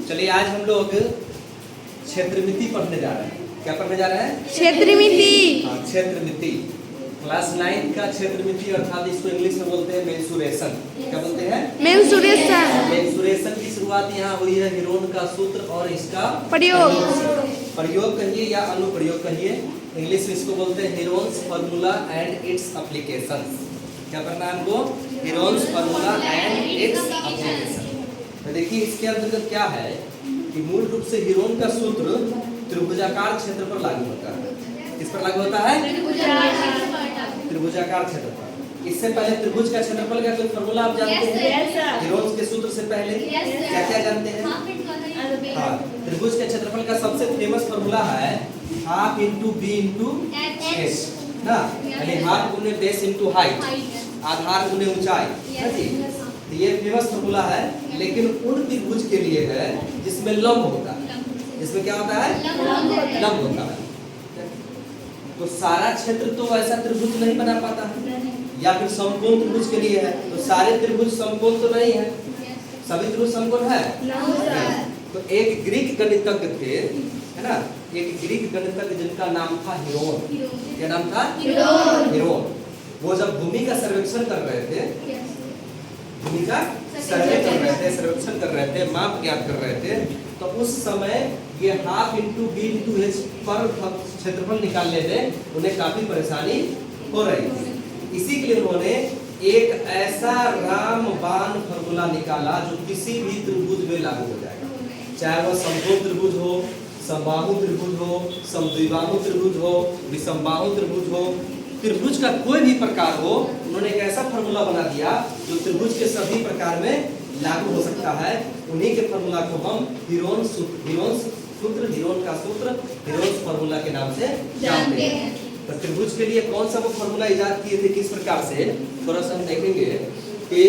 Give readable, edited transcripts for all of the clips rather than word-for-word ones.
चलिए आज हम लोग क्षेत्रमिति पढ़ने जा रहे हैं। क्या पढ़ने जा रहे हैं? क्षेत्रमिति। हाँ, क्षेत्रमिति क्लास 9 का क्षेत्रमिति अर्थात इसको इंग्लिश में बोलते हैं मेंसुरेशन। क्या बोलते हैं? मेंसुरेशन। मेंसुरेशन की शुरुआत यहाँ हुई है हीरोन का सूत्र और इसका प्रयोग कहिए या अनुप्रयोग कहिए। इंग्लिश में इसको बोलते हैं Heron's formula and it's applications. क्या करना है हमको? Heron's formula and its application. तो देखिए इसके अंतर्गत क्या है कि मूल रूप से हीरोन का सूत्र त्रिभुजाकार क्षेत्र पर लागू होता है। किस पर लागू होता है? त्रिभुजाकार क्षेत्र पर। इससे पहले त्रिभुज का क्षेत्रफल का कोई फार्मूला आप जानते हैं? हीरोन के सूत्र से पहले क्या क्या जानते हैं? हाँ, त्रिभुज के क्षेत्रफल का सबसे फेमस फार्मूला है half into B into H ना, यानी हाफ गुने बेस इंटू हाइट, आधार गुने ऊंचाई है जी। तो ये फेमस फार्मूला है, लेकिन उन त्रिभुज के लिए है जिसमें लंब होता है। जिसमें क्या होता है? लंब होता है। तो सारा क्षेत्र तो ऐसा त्रिभुज नहीं बना पाता है, या फिर समकोण त्रिभुज के लिए है। तो सारे त्रिभुज समकोण तो नहीं है, सभी त्रिभुज समकोण है। तो एक ग्रीक गणितज्ञ थे, है ना, एक ग्रीक गणितज्ञ जिनका नाम था हीरोन। क्या नाम था? हीरोन। वो जब भूमि का सर्वेक्षण कर रहे थे, भूमि का सर्वेक्षण कर रहे थे, माप ज्ञात कर रहे थे, तो उस समय ये half into B into H पर क्षेत्रफल निकालने में उन्हें काफी परेशानी हो रही थी। इसी के लिए उन्होंने एक ऐसा रामबाण फार्मूला निकाला जो किसी भी त्रिभुज में लागू हो जाएगा, चाहे वह समकोण त्रिभुज हो, समबाहु त्रिभुज हो, समद्विबाहु त्रिभुज हो, विषमबाहु त्रिभुज हो, त्रिभुज का कोई भी प्रकार हो। उन्होंने एक ऐसा फार्मूला बना दिया जो त्रिभुज के सभी प्रकार में लागू हो सकता है। उन्हीं के फार्मूला को हम हीरोन का सूत्र हीरोन्स फार्मूला के नाम से जानते हैं। तो त्रिभुज के लिए कौन सा वो फार्मूला इजाद किए थे, किस प्रकार से, थोड़ा सा हम देखेंगे कि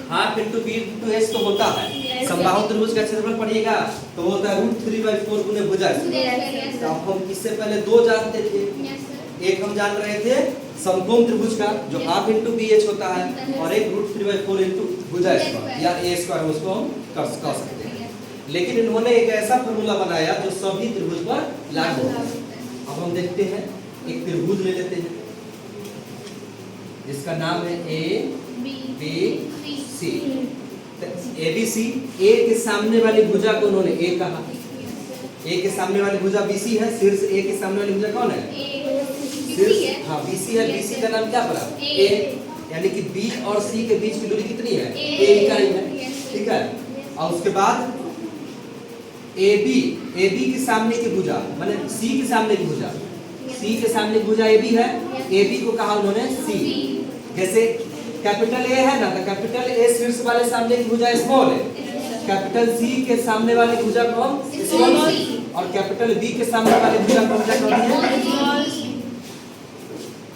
half into B into H तो होता है। समबाहु त्रिभुज का क्षेत्रफल पढ़िएगा तो होता है √3/4 गुने भुजा। तो हम इससे पहले दो जानते थे। एक हम जान रहे थे समकोण त्रिभुज का जो हाफ इंटू बी एच होता है, और एक √3/4 इंटू भुजा स्क्वायर या ए स्क्वायर उसको हम कर सकते हैं। लेकिन इन्होंने एक ऐसा फार्मूला बनाया जो सभी त्रिभुज पर लागू होता है। अब हम देखते हैं, एक त्रिभुज ले लेते हैं जिसका नाम है ए बी सी। ABC, ए के सामने वाली भुजा को उन्होंने ए कहा। ए के सामने वाली भुजा BC है, शीर्ष ए के सामने वाली भुजा कौन है? हाँ BC है। BC का नाम क्या पड़ा? A, यानी कि B और C के बीच की दूरी कितनी है? A इकाई है, ठीक है। और उसके बाद AB के सामने की भुजा माने C के सामने की भुजा, C के सामने की भुजा AB है, AB को कहा उन्होंने C। जैसे कैपिटल A है ना, तो कैपिटल A शीर्ष वाले सामने की भुजा स्मॉल है, कैपिटल C के सामने वाली भुजा कौन? स्मॉल, और कैपिटल B के सामने वाली भुजा कौन है?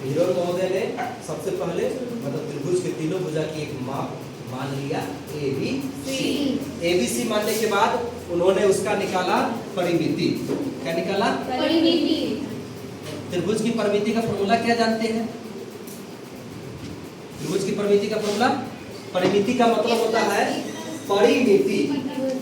हीरोन महोदय ने सबसे पहले मतलब त्रिभुज के तीनों भुजा की एक माप मान लिया ABC मानने के बाद उन्होंने उसका निकाला परिमिति। क्या निकाला? परिमिति। त्रिभुज की परिमिति का फॉर्मूला क्या जानते हैं? त्रिभुज की परिमिति का फॉर्मूला, परिमिति का मतलब होता है परिमिति।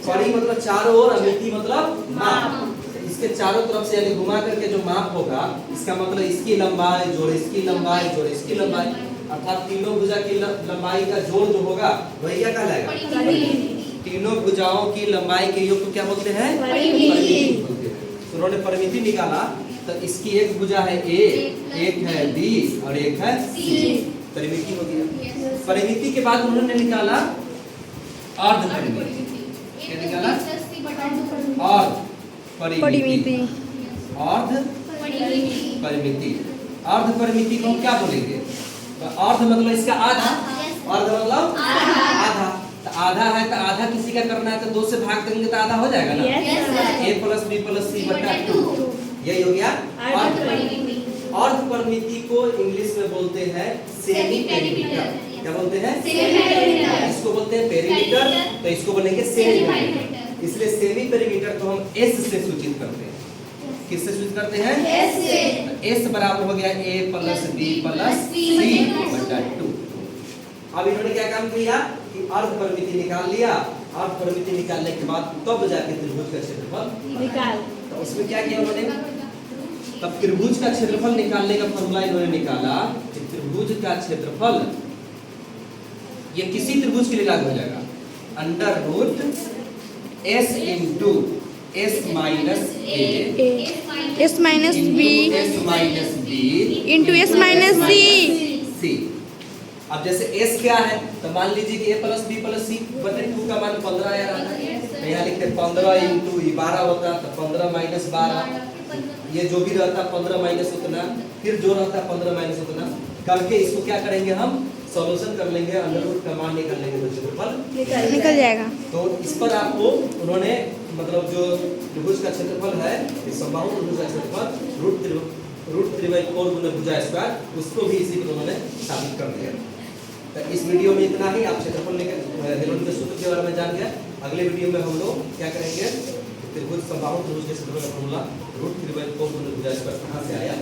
परि मतलब चारों ओर, मिति मतलब माप। इसके चारों तरफ से यानी घुमा करके जो माप होगा, इसका मतलब इसकी लंबाई जोड़ इसकी लंबाई जोड़ इसकी लंबाई, अर्थात तीनों भुजा की लंबाई का जोड़ जो होगा वही क्या कहलाएगा? तीनों भुजाओं की लंबाई के योग को क्या बोलते हैं? परिमिति बोलते हैं। तो उन्होंने परिमिति निकाला, तो इसकी एक भुजा है A, एक है B और एक है C। परिमिति हो गया। परिमिति के बाद उन्होंने निकाला अर्ध परिमिति। क्या निकाला? अर्ध परिमिति। अर्ध परिमिति। अर्ध परिमिति को हम क्या बोलेंगे? तो अर्ध मतलब इसका आधा, अर्ध मतलब आधा। तो आधा है तो आधा किसी का करना है तो 2 से भाग देंगे तो आधा हो जाएगा ना। A + B + C बटा 2, यही हो गया अर्ध परिमिति। अर्ध परिमिति को इंग्लिश में बोलते हैं सेमी पेरीमीटर। क्या बोलते हैं? इसको बोलते हैं पेरीमीटर, तो इसको बोलेंगे सेमी पेरीमीटर। इसलिए सेमी पेरीमीटर को हम S से सूचित करते हैं। किससे सूचित करते हैं? S से। S बराबर हो गया A + B + C बटा 2। अब इन्होंने क्या काम किया कि अर्ध परिमिति निकाल लिया, और परिमिति निकालने के बाद तब जाके त्रिभुज का क्षेत्रफल निकाल। तो उसमें क्या किया उन्होंने, तब त्रिभुज का क्षेत्रफल निकालने का फॉर्मूला इन्होंने निकाला कि त्रिभुज का क्षेत्रफल ये किसी त्रिभुज के लिए लागू हो जाएगा, under root S into S minus A S minus B S minus B into S minus C। C. अब जैसे s क्या है तो मान लीजिए कि a प्लस बी प्लस सी बटे 2 का मान 15 आ रहा है, तो यहाँ लिखते 15 इंटू 12 होता तो 15 माइनस 12, ये जो भी रहता 15 माइनस उतना, फिर जो रहता 15 माइनस उतना करके इसको क्या करेंगे हम सॉल्यूशन कर लेंगे, अंडर रूट का मान निकाल लेंगे तो क्षेत्रफल निकल जाएगा। तो इस पर आपको उन्होंने मतलब जो त्रिभुज का क्षेत्रफल है इस समबाहु त्रिभुज का क्षेत्रफल रूट 3/4 गुना भुजा स्क्वायर उसको भी इसी पर उन्होंने साबित कर दिया। तो इस वीडियो में इतना ही, आप क्षेत्रफल लेकर हेरोन के सूत्र के बारे में जान गए। अगले वीडियो में हम लोग क्या करेंगे, त्रिभुज समबाहु त्रिभुज के क्षेत्रफल का फॉर्मूला रूट 3/4 गुना भुजा स्क्वायर कहाँ से आया